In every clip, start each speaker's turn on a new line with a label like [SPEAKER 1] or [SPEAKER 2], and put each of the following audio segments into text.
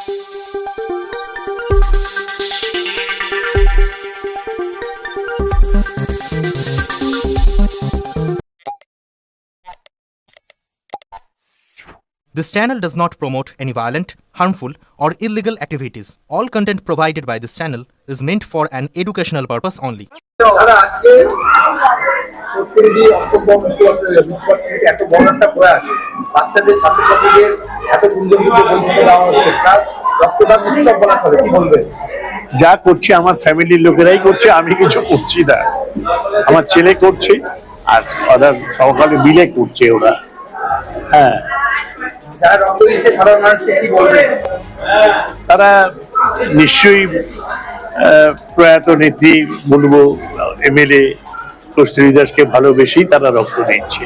[SPEAKER 1] This channel does not promote any violent, harmful, or illegal activities. All content provided by this channel is meant for an educational purpose only.
[SPEAKER 2] যা করছে আমার ফ্যামিলির লোকেরাই করছে, আমি কিছু করছি না। আমার ছেলে করছে আর ওদের সহকারে মিলে করছে ওরা। হ্যাঁ, তারা নিশ্চয়ই প্রয়াত নেত্রী বলবো এমএলএ কস্তুরী দাসকে ভালোবেসেই তারা রক্ত দিচ্ছে।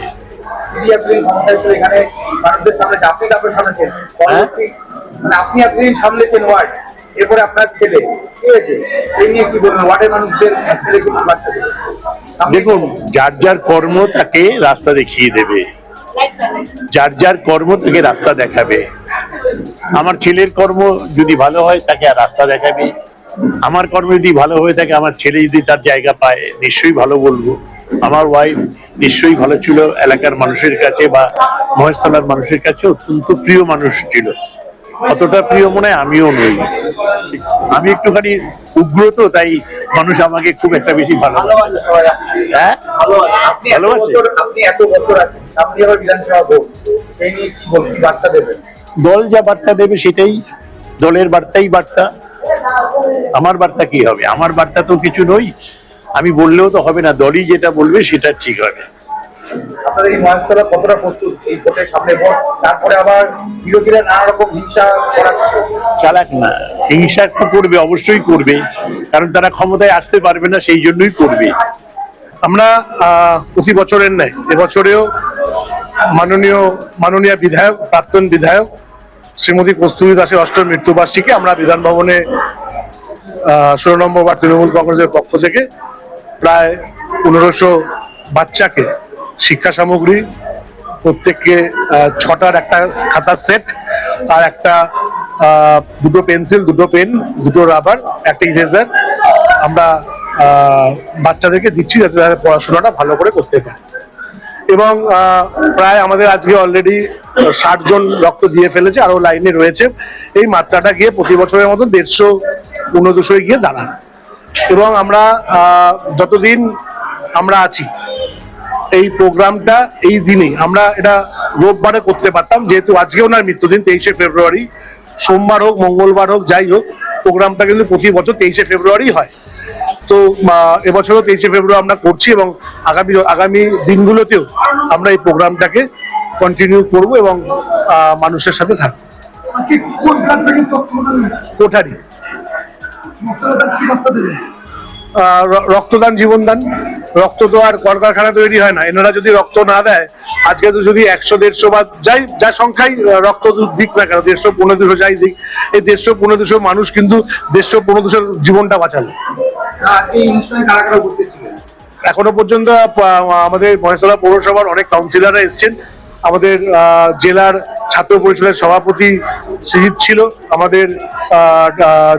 [SPEAKER 3] আপনি এতদিন সামলেছেন ওয়ার্ড, এরপরে আপনার ছেলে, ঠিক আছে, এই নিয়ে কি বলবেন? ওয়ার্ডের মানুষদের ছেলে কি বাচ্চা দেবে?
[SPEAKER 2] দেখুন, যার যার কর্ম তাকে রাস্তা দেখিয়ে দেবে, যার যার কর্ম তাকে রাস্তা দেখাবে। আমার ছেলের কর্ম যদি ভালো হয় তাকে আর রাস্তা দেখাবে, আমার কর্ম যদি ভালো হয়ে থাকে, আমার ছেলে যদি তার জায়গা পায় নিশ্চয়ই ভালো বলবো। আমার ওয়াইফ নিশ্চয়ই ভালো ছিল, এলাকার মানুষের কাছে বা মহেশতলার মানুষের কাছে অত্যন্ত প্রিয় মানুষ ছিল। অতটা প্রিয় মনে হয় আমিও নই, আমি একটুখানি উগ্র, তো তাই মানুষ আমাকে খুব একটা বেশি ভালোবাসে। হ্যাঁ, ভালোবাসে। দল যা বার্তা দেবে সেটাই দলের বার্তাই বার্তা। আমার বার্তা কি হবে? আমার বার্তা তো কিছু নই, আমি বললেও তো হবে না, দলই যেটা বলবে সেটা ঠিক হবে।
[SPEAKER 3] আপনাদের এই মহেশতলা কতটা প্রস্তুত এই ভোটের সামনে ভোট? তারপরে আবার বিরোধীরা নানা রকম হিংসা
[SPEAKER 2] চালাক না, হিংসা একটু করবে, অবশ্যই করবে, কারণ তারা ক্ষমতায় আসতে পারবে না, সেই জন্যই করবে।
[SPEAKER 4] আমরা প্রতি বছরের ন্যায় এবছরেও মাননীয় বিধায়ক, প্রাক্তন বিধায়ক শ্রীমতী কস্তুরী দাসের অষ্টম মৃত্যুবার্ষিকী আমরা বিধান ভবনে 16 নম্বর ওয়ার্ড তৃণমূল কংগ্রেসের পক্ষ থেকে প্রায় 1500 বাচ্চাকে শিক্ষা সামগ্রী, প্রত্যেককে 6টার একটা খাতার সেট আর একটা দুটো পেন্সিল, দুটো পেন, দুটো রাবার, একটা ইরেজার আমরা বাচ্চাদেরকে দিচ্ছি যাতে তারা পড়াশোনাটা ভালো করে করতে পারে। এবং প্রায় আমাদের আজকে অলরেডি 60 জন রক্ত দিয়ে ফেলেছে, আরো লাইনে রয়েছে। এই মাত্রাটা গিয়ে প্রতি বছরের মতো 150-200 গিয়ে দাঁড়ায়। এবং আমরা যতদিন আমরা আছি এই প্রোগ্রামটা এই দিনে আমরা এটা রোববারে করতে পারতাম, যেহেতু আজকে ওনার মৃত্যুদিন 23শে ফেব্রুয়ারি, সোমবার হোক মঙ্গলবার হোক যাই হোক, প্রোগ্রামটা কিন্তু প্রতি বছর 23শে ফেব্রুয়ারি হয়। তো এবছরও 23শে ফেব্রুয়ারি আমরা করছি এবং আগামী দিনগুলোতেও আমরা এই প্রোগ্রামটাকে কন্টিনিউ করব এবং মানুষের সাথে থাকবো। কোঠারি রক্তদান জীবনদান। রক্ত তো আর কলকারখানা তৈরি হয় না, এনারা যদি রক্ত না দেয়, আজকে তো যদি 100-150 বা যাই যা সংখ্যায় রক্ত দিক না কেন, 150-200 যাই দিক, এই 150-200 মানুষ কিন্তু 150-200 জীবনটা বাঁচালো। এখনো পর্যন্ত আমাদের মহেশতলা পৌরসভার অনেক কাউন্সিলররা এসছেন, আমাদের জেলার ছাত্র পরিষদের সভাপতি সিহিত ছিল, আমাদের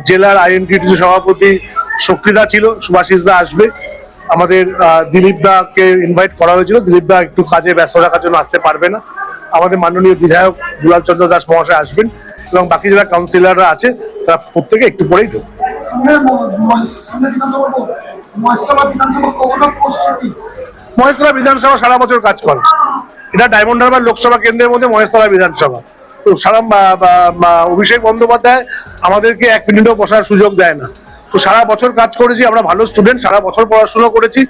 [SPEAKER 4] জেলার আইএনটিটিসি সভাপতি শক্তিদা ছিল, সুভাষিস দা আসবে, আমাদের দিলীপ দাকে ইনভাইট করা হয়েছিল, দিলীপ দা একটু কাজে ব্যস্ত রাখার জন্য আসতে পারবে না, আমাদের মাননীয় বিধায়ক দুলাল চন্দ্র দাস মহাশয় আসবেন এবং বাকি যারা কাউন্সিলররা আছে তারা প্রত্যেকে একটু পরেই ঢুকবে। মহেশতলা বিধানসভা সারা বছর কাজ করে, এটা ডায়মন্ড হারবার লোকসভা কেন্দ্রের মধ্যে মহেশতলা বিধানসভা। তো সারা অভিষেক বন্দ্যোপাধ্যায় আমাদেরকে 1 মিনিটও বসার সুযোগ দেয় না। তো সারা বছর কাজ করেছি, আমরা ভালো স্টুডেন্ট, সারা বছর পড়াশোনা করেছি,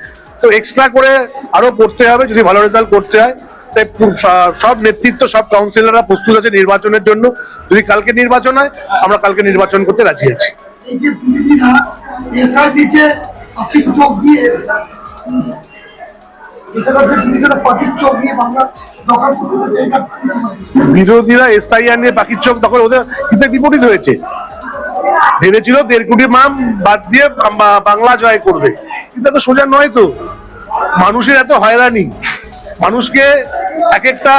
[SPEAKER 4] তো এক্সট্রা করে আরো পড়তে হবে যদি ভালো রেজাল্ট করতে হয়। তাই সব নেতৃত্ব, সব কাউন্সিলররা প্রস্তুত আছে নির্বাচনের জন্য। যদি কালকে নির্বাচন হয়, আমরা কালকে নির্বাচন করতে রাজি আছি। বিরোধীরা এসআইআর নিয়ে পাখির চোখ দখল, ওদের কিন্তু বিপরীত হয়েছে। ভেবেছিল 1.5 কোটি মাম বাদ দিয়ে বাংলা জয় করবে, কিন্তু এত সোজা নয়। তো মানুষের এত হয়রানি, মানুষকে এক একটা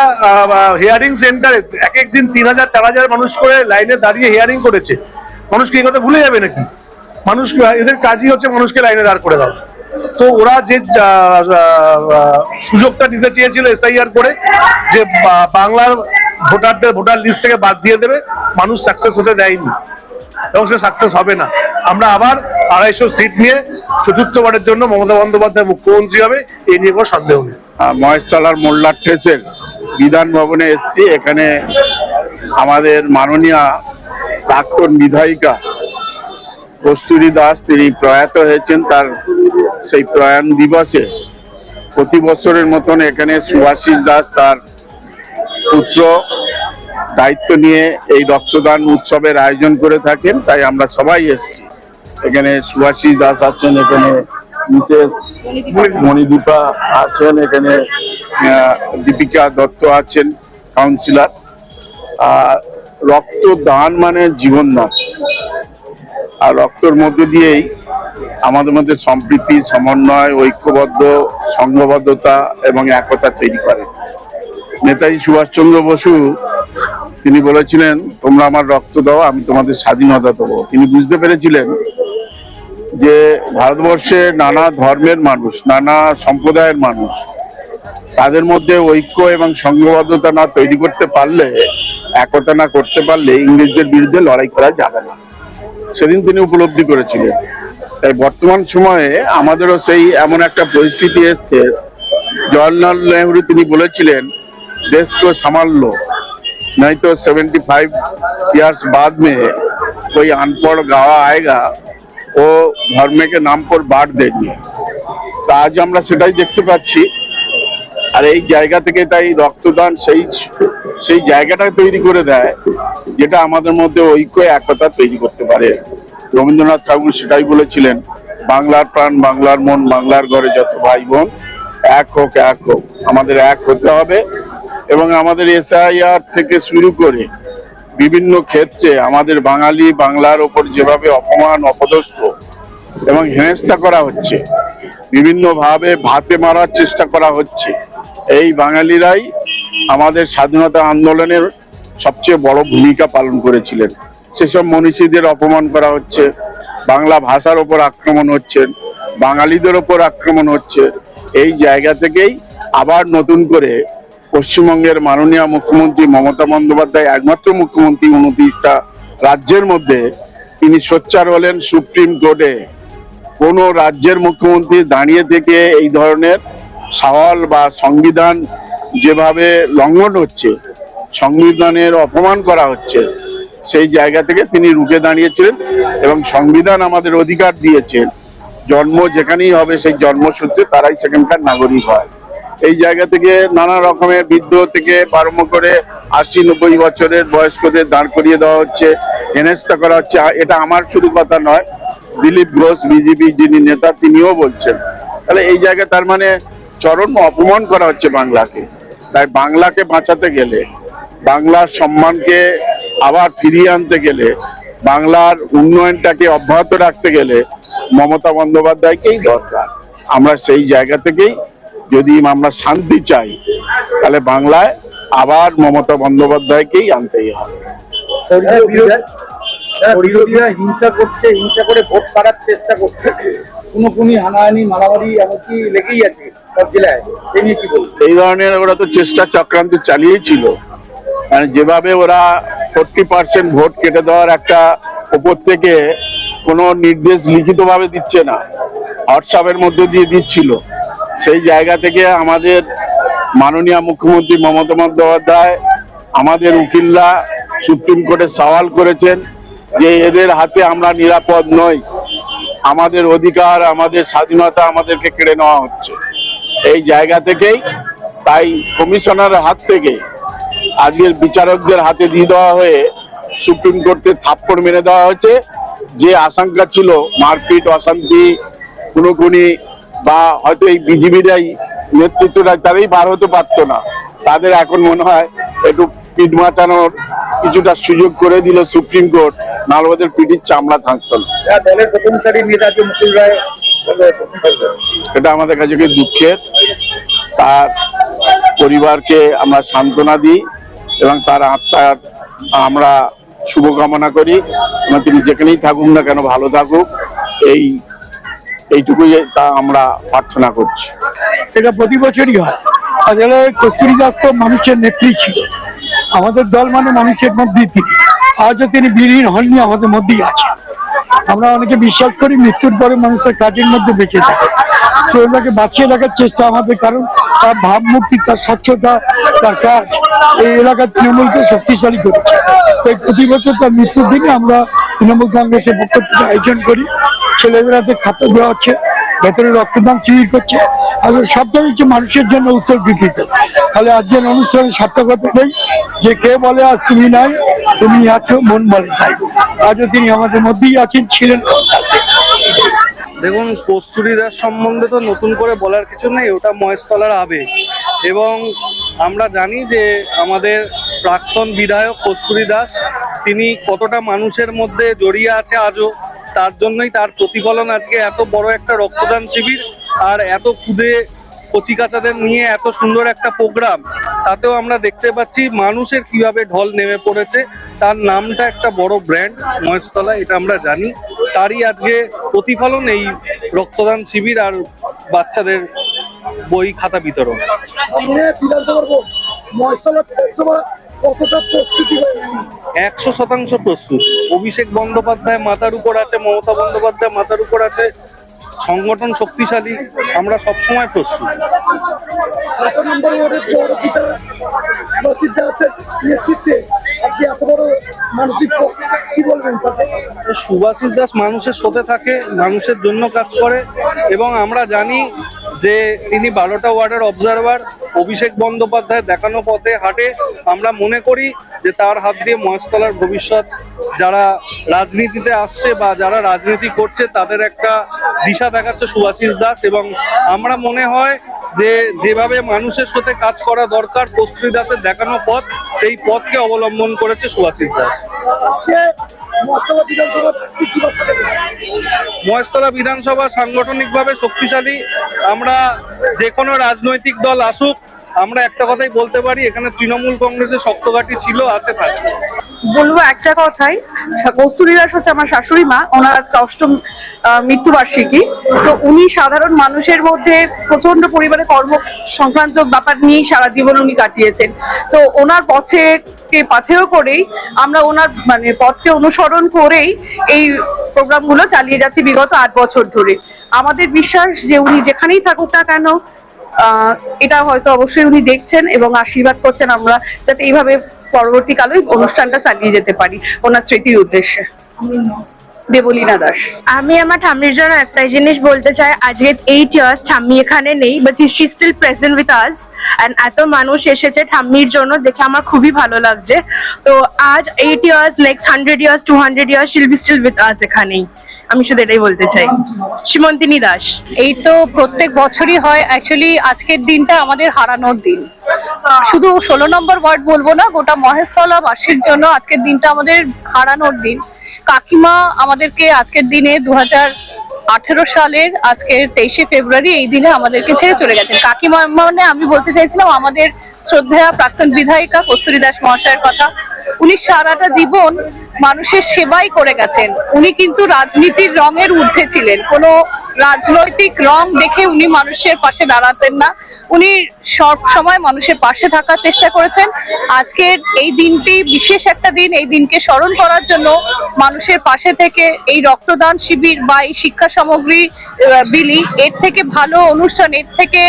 [SPEAKER 4] হিয়ারিং সেন্টারে এক এক দিন 3000-4000 মানুষ করে লাইনে দাঁড়িয়ে হিয়ারিং করেছে। মানুষ কি এই কথা ভুলে যাবে নাকি? মানুষ এদের কাজই হচ্ছে মানুষকে লাইনে দাঁড় করে দেওয়া। তো ওরা যে সুযোগটা নিতে চেয়েছিল এসআইআর করে, যে বাংলার ভোটারদের ভোটার লিস্ট থেকে বাদ দিয়ে দেবে, মানুষ সাকসেস হতে দেয়নি এবং সে সাকসেস হবে না। আমরা আবার 250 সিট নিয়ে চতুর্থবারের জন্য মমতা বন্দ্যোপাধ্যায় মুখ্যমন্ত্রী হবে, এই নিয়ে কোনো সন্দেহ নেই।
[SPEAKER 5] মহেশতলার মোল্লার ঠেসের বিধান ভবনে এসেছি। এখানে আমাদের মাননীয়া প্রাক্তন বিধায়িকা কস্তুরী দাস তিনি প্রয়াত হয়েছেন, তার সেই প্রয়াণ দিবসে প্রতি বছরের মতন এখানে সুভাষিস দাস তার পুত্র দায়িত্ব নিয়ে এই রক্তদান উৎসবের আয়োজন করে থাকেন। তাই আমরা সবাই এসেছি। এখানে সুভাষিস দাস আছেন, এখানে মিসেস মণিদীপা আছেন, এখানে দীপিকা দত্ত আছেন কাউন্সিলর। আর রক্তদান মানে জীবন দান, আর রক্তর মধ্য দিয়েই আমাদের মধ্যে সম্প্রীতি, সমন্বয়, ঐক্যবদ্ধ, সংঘবদ্ধতা এবং একতা তৈরি করে। নেতাজি সুভাষচন্দ্র বসু তিনি বলেছিলেন, তোমরা আমার রক্ত দাও, আমি তোমাদের স্বাধীনতা দেবো। তিনি বুঝতে পেরেছিলেন যে ভারতবর্ষে নানা ধর্মের মানুষ, নানা সম্প্রদায়ের মানুষ, তাদের মধ্যে ঐক্য এবং সংঘবদ্ধতা না তৈরি করতে পারলে, একতা না করতে পারলে ইংরেজদের বিরুদ্ধে লড়াই করা যাবে না। সেদিন তিনি উপলব্ধি করেছিলেন। তাই বর্তমান সময়ে আমাদেরও সেই এমন একটা পরিস্থিতি এসছে। জওয়াহরলাল নেহরু তিনি বলেছিলেন, देश को संभाल लो, नहीं तो 75 ईयर्स बाद में कोई अनपढ़ गावा आएगा, वो धर्म के नाम पर बांट देंगे। तो आज আমরা সেটাই দেখতে পাচ্ছি। আর এই জায়গা থেকে তাই রক্তদান সেই জায়গাটা তৈরি করে দেয়, যেটা আমাদের মধ্যে ঐক্য একতা তৈরি করতে পারে। রবীন্দ্রনাথ ঠাকুর সেটাই বলেছিলেন, বাংলার প্রাণ, বাংলার মন, বাংলার ঘরে যত ভাই বোন, এক হোক এক হোক। আমাদের এক হতে হবে এবং আমাদের এসআইআর থেকে শুরু করে বিভিন্ন ক্ষেত্রে আমাদের বাঙালি বাংলার ওপর যেভাবে অপমান, অপদস্থ এবং হেনস্থা করা হচ্ছে, বিভিন্নভাবে ভাতে মারার চেষ্টা করা হচ্ছে, এই বাঙালিরাই আমাদের স্বাধীনতা আন্দোলনের সবচেয়ে বড় ভূমিকা পালন করেছিলেন। সেসব মনীষীদের অপমান করা হচ্ছে, বাংলা ভাষার ওপর আক্রমণ হচ্ছে, বাঙালিদের ওপর আক্রমণ হচ্ছে। এই জায়গা থেকেই আবার নতুন করে পশ্চিমবঙ্গের মাননীয় মুখ্যমন্ত্রী মমতা বন্দ্যোপাধ্যায়, একমাত্র মুখ্যমন্ত্রী 29টা রাজ্যের মধ্যে, তিনি সোচ্চার হলেন সুপ্রিম কোর্টে কোন রাজ্যের মুখ্যমন্ত্রী দাঁড়িয়ে থেকে এই ধরনের সওয়াল বা সংবিধান যেভাবে লঙ্ঘন হচ্ছে, সংবিধানের অপমান করা হচ্ছে, সেই জায়গা থেকে তিনি রুখে দাঁড়িয়েছিলেন এবং সংবিধান আমাদের অধিকার দিয়েছেন, জন্ম যেখানেই হবে সেই জন্মসূত্রে তারাই সেখানকার নাগরিক হয়। এই জায়গা থেকে নানা রকমের বৃদ্ধ থেকে আরম্ভ করে 80-90 বছরের বয়স্কদের দাঁড় করিয়ে দেওয়া হচ্ছে, হেনস্থা করা হচ্ছে। এটা আমার শুধু কথা নয়, দিলীপ ঘোষ বিজেপি যিনি নেতা তিনিও বলছেন। তাহলে এই জায়গায় তার মানে চরম অপমান করা হচ্ছে বাংলাকে। তাই বাংলাকে বাঁচাতে গেলে, বাংলার সম্মানকে আবার ফিরিয়ে আনতে গেলে, বাংলার উন্নয়নটাকে অব্যাহত রাখতে গেলে মমতা বন্দ্যোপাধ্যায়কেই দরকার। আমরা সেই জায়গা থেকেই যদি আমরা শান্তি চাই, তাহলে বাংলায় আবার মমতা বন্দ্যোপাধ্যায়কেই আনতেই হবে।
[SPEAKER 3] বিরোধীরা হিংসা করছে, হিংসা করে ভোট কাটার চেষ্টা করছে, খুনোখুনি, হানাহানি, মারামারি এমনকি লেগেই আছে সব জেলায়। এই নিয়ে কি বলবো?
[SPEAKER 5] এই ধরনের ওরা তো চেষ্টা চক্রান্ত চালিয়েছিল। মানে যেভাবে ওরা 40% ভোট কেটে দেওয়ার একটা উপর থেকে কোনো নির্দেশ লিখিতভাবে দিচ্ছে না, হোয়াটসঅ্যাপের মধ্যে দিয়ে দিচ্ছিল, সেই জায়গা থেকে আমাদের মাননীয় মুখ্যমন্ত্রী মমতা বন্দ্যোপাধ্যায়, আমাদের উকিলরা সুপ্রিম কোর্টে সওয়াল করেছেন যে এদের হাতে আমরা নিরাপদ নই, আমাদের অধিকার, আমাদের স্বাধীনতা আমাদেরকে কেড়ে নেওয়া হচ্ছে। এই জায়গা থেকেই তাই কমিশনারের হাত থেকে আজকের বিচারকদের হাতে দিয়ে দেওয়া হয়ে সুপ্রিম কোর্টে থাপ্পড় মেরে দেওয়া হয়েছে। যে আশঙ্কা ছিল মারপিট, অশান্তি, খুনোখুনি বা হয়তো এই বিজিবিরাই নেতৃত্বটা তারাই বার হতে পারতো না, তাদের এখন মনে হয় একটু পিঠ মাচানোর কিছুটা সুযোগ করে দিল সুপ্রিম কোর্ট, নাহলে ওদের পিঠির চামড়া থাকতো না।
[SPEAKER 3] দলের প্রথম সারি নেতা যে মুকুল রায়,
[SPEAKER 5] এটা আমাদের কাছে খুব দুঃখের। তার পরিবারকে আমরা সান্ত্বনা দিই এবং তার আত্মার আমরা শুভকামনা করি এবং তিনি যেখানেই থাকুক না কেন ভালো থাকুক, এইটুকুই তা আমরা প্রার্থনা করছি।
[SPEAKER 6] এটা প্রতি বছরই হয়। আসলে কস্তুরী দাস তো মানুষের নেত্রী ছিল, আমাদের দল মানে মানুষের মধ্যেই তিনি। আজও তিনি বিলীন হননি, আমাদের মধ্যেই আছে। আমরা অনেকে বিশ্বাস করি মৃত্যুর পরে মানুষের কাজের মধ্যে বেঁচে থাকে, তো ওনাকে বাঁচিয়ে রাখার চেষ্টা আমাদের, কারণ তার ভাবমূর্তি, তার স্বচ্ছতা, তার কাজ এই এলাকার তৃণমূলকে শক্তিশালী করেছে। তাই প্রতি বছর তার মৃত্যুর দিনে আমরা তৃণমূল কংগ্রেসের পক্ষ থেকে আয়োজন করি। ছেলেদের হাতে খাতা দেওয়া হচ্ছে, ভেতরে রক্তদান শিবির করছে, আর সবটাই হচ্ছে মানুষের জন্য উৎসর্গীকৃত। তাহলে আজকের অনুষ্ঠানে সার্থকতা নেই যে কে বলে আজ তুমি নাই, তুমি আছো মন বলে তাই। আজও তিনি আমাদের মধ্যেই আছেন, ছিলেন।
[SPEAKER 3] দেখুন, কস্তুরী দাস সম্বন্ধে তো নতুন করে বলার কিছু নেই, ওটা মহেশতলার আবেগ। এবং আমরা জানি যে আমাদের প্রাক্তন বিধায়ক কস্তুরী দাস তিনি কতটা মানুষের মধ্যে জড়িয়ে আছে আজও, তার জন্যই তার প্রতিফলন আজকে এত বড় একটা রক্তদান শিবির আর এত খুদে কচিকাচাদের নিয়ে এত সুন্দর একটা প্রোগ্রাম। তাতেও আমরা দেখতে পাচ্ছি মানুষের কিভাবে ঢল নেমে পড়েছে। তার নামটা একটা বড় ব্র্যান্ড মহেশতলা, এটা আমরা জানি। তারই আজকে প্রতিফলন এই রক্তদান শিবির আর বাচ্চাদের বই খাতা বিতরণ। 100% প্রস্তুত। অভিষেক বন্দ্যোপাধ্যায় মাথার উপর আছে, মমতা বন্দ্যোপাধ্যায় মাথার উপর আছে, সংগঠন শক্তিশালী, আমরা সবসময় প্রস্তুত। সুভাষিস দাস মানুষের সাথে থাকে, মানুষের জন্য কাজ করে এবং আমরা জানি যে তিনি 12টা ওয়ার্ডের অবজারভার। অভিষেক বন্দ্যোপাধ্যায় দেখানো পথে হাঁটে। আমরা মনে করি যে তার হাত দিয়ে মহেশতলার ভবিষ্যৎ, যারা রাজনীতিতে আসছে বা যারা রাজনীতি করছে তাদের একটা দিশা দেখাচ্ছে সুভাষিস দাস। এবং আমরা মনে হয় যে যেভাবে মানুষের সাথে কাজ করা দরকার কস্তুরী দাসের দেখানো পথ, সেই পথকে অবলম্বন করেছে সুভাষিস দাস। মহেশতলা বিধানসভা সাংগঠনিকভাবে শক্তিশালী। আমরা যে কোনো রাজনৈতিক দল আসুক, আমরা একটা কথাই বলতে পারি, এখানে তৃণমূল কংগ্রেসের শক্ত ঘাঁটি ছিল, আছে, থাকবে।
[SPEAKER 7] বলবো একটা কথাই, কস্তুরী দাস হচ্ছে আমার শাশুড়ি মা, ওনার আজকে 8ম মৃত্যুবার্ষিকী। তো উনি সাধারণ মানুষের মধ্যে প্রচন্ড পরিমাণে কর্ম সংক্রান্ত ব্যাপার নিয়ে সারা জীবন উনি কাটিয়েছেন। তো ওনার পাথেয় করেই আমরা ওনার পথকে অনুসরণ করেই এই প্রোগ্রামগুলো চালিয়ে যাচ্ছি বিগত 8 বছর ধরে। আমাদের বিশ্বাস যে উনি যেখানেই থাকুক না কেন, এটা হয়তো অবশ্যই উনি দেখছেন এবং আশীর্বাদ করছেন আমরা যাতে এইভাবে পরবর্তীকালে অনুষ্ঠানটা চালিয়ে যেতে পারি ওনার স্মৃতির উদ্দেশ্যে। দেবলীনা দাস।
[SPEAKER 8] আমি আমার ঠাম্মির জন্য একটাই জিনিস বলতে চাই, আজকে 8 ইয়ার্স ঠাম্মি এখানে নেই, but she still present with us and এত মানুষ এসেছে ঠাম্মির জন্য, দেখে আমার খুবই ভালো লাগছে। তো আজ 8 years, next 100 years, 200 years she'll be still with us এখানেই। আমি শুধু এটাই বলতে চাই। সীমন্তিনী দাস।
[SPEAKER 7] এই তো প্রত্যেক বছরই হয়, অ্যাকচুয়ালি আজকের দিনটা আমাদের হারানোর দিন। শুধু 16 নম্বর ওয়ার্ড বলবো না, গোটা মহেশতলা বাসীর জন্য আজকের দিনটা আমাদের হারানোর দিন। কাকিমা আমাদেরকে আজকের দিনে 2018 সালের আজকের 23শে ফেব্রুয়ারি এই দিনে আমাদেরকে ছেড়ে চলে গেছেন। কাকিমা মানে আমি বলতে চাইছিলাম আমাদের শ্রদ্ধেয়া প্রাক্তন বিধায়িকা কস্তুরী দাস মহাশয়ের কথা। উনি সারাটা জীবন মানুষের সেবাই করে গেছেন। উনি কিন্তু রাজনীতির রঙের ঊর্ধ্বে ছিলেন, কোনো রাজনৈতিক রং দেখে উনি মানুষের পাশে দাঁড়াতেন না। উনি সব সময় মানুষের পাশে থাকার চেষ্টা করেছেন। আজকের এই দিনটি বিশেষ একটা দিন। এই দিনকে স্মরণ করার জন্য মানুষের পাশে থেকে এই রক্তদান শিবির বা এই শিক্ষা সামগ্রী বিলি, এর থেকে ভালো অনুষ্ঠান, এর থেকে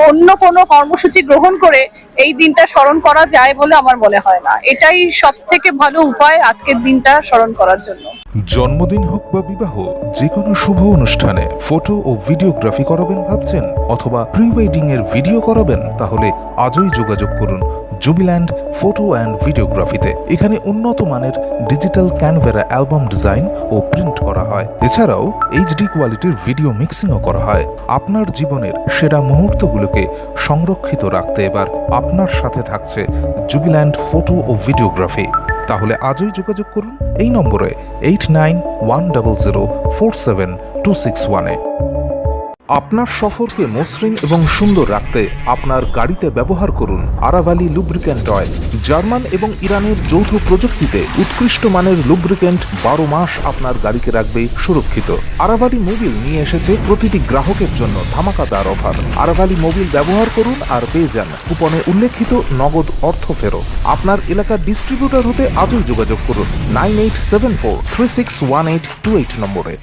[SPEAKER 7] অন্য কোনো কর্মসূচি গ্রহণ করে এই দিনটা স্মরণ করা যায় বলে আমার মনে হয় না। এটাই সব থেকে ভালো উপায় আজকের দিনটা স্মরণ করার জন্য।
[SPEAKER 9] জন্মদিন হোক বা বিবাহ, যে কোনো শুভ অনুষ্ঠানে ফটো ও ভিডিওগ্রাফি করাবেন ভাবছেন, অথবা প্রি ওয়েডিং এর ভিডিও করাবেন, তাহলে আজই যোগাযোগ করুন জুবিল্যান্ড ফটো অ্যান্ড ভিডিওগ্রাফিতে। এখানে উন্নত মানের ডিজিটাল ক্যানভেরা অ্যালবাম ডিজাইন ও প্রিন্ট করা হয়। এছাড়াও এইচডি কোয়ালিটির ভিডিও মিক্সিংও করা হয়। আপনার জীবনের সেরা মুহূর্তগুলোকে সংরক্ষিত রাখতে এবার আপনার সাথে থাকছে জুবিল্যান্ড ফটো ও ভিডিওগ্রাফি। তাহলে আজই যোগাযোগ করুন এই নম্বরে 8910047261-এ। আপনার সফরকে মসৃণ এবং সুন্দর রাখতে আপনার গাড়িতে ব্যবহার করুন আরাভালি লুব্রিক্যান্ট অয়েল। জার্মান এবং ইরানের যৌথ প্রযুক্তিতে উৎকৃষ্ট মানের লুব্রিক্যান্ট 12 মাস আপনার গাড়িকে রাখবে সুরক্ষিত। আরাভালি মোবিল নিয়ে এসেছে প্রতিটি গ্রাহকের জন্য ধামাকাদার অফার। আরাভালি মোবিল ব্যবহার করুন আর পেয়ে যান কুপনে উল্লেখিত নগদ অর্থ ফেরত। আপনার এলাকার ডিস্ট্রিবিউটর হতে আজই যোগাযোগ করুন 9874361828 নম্বরে।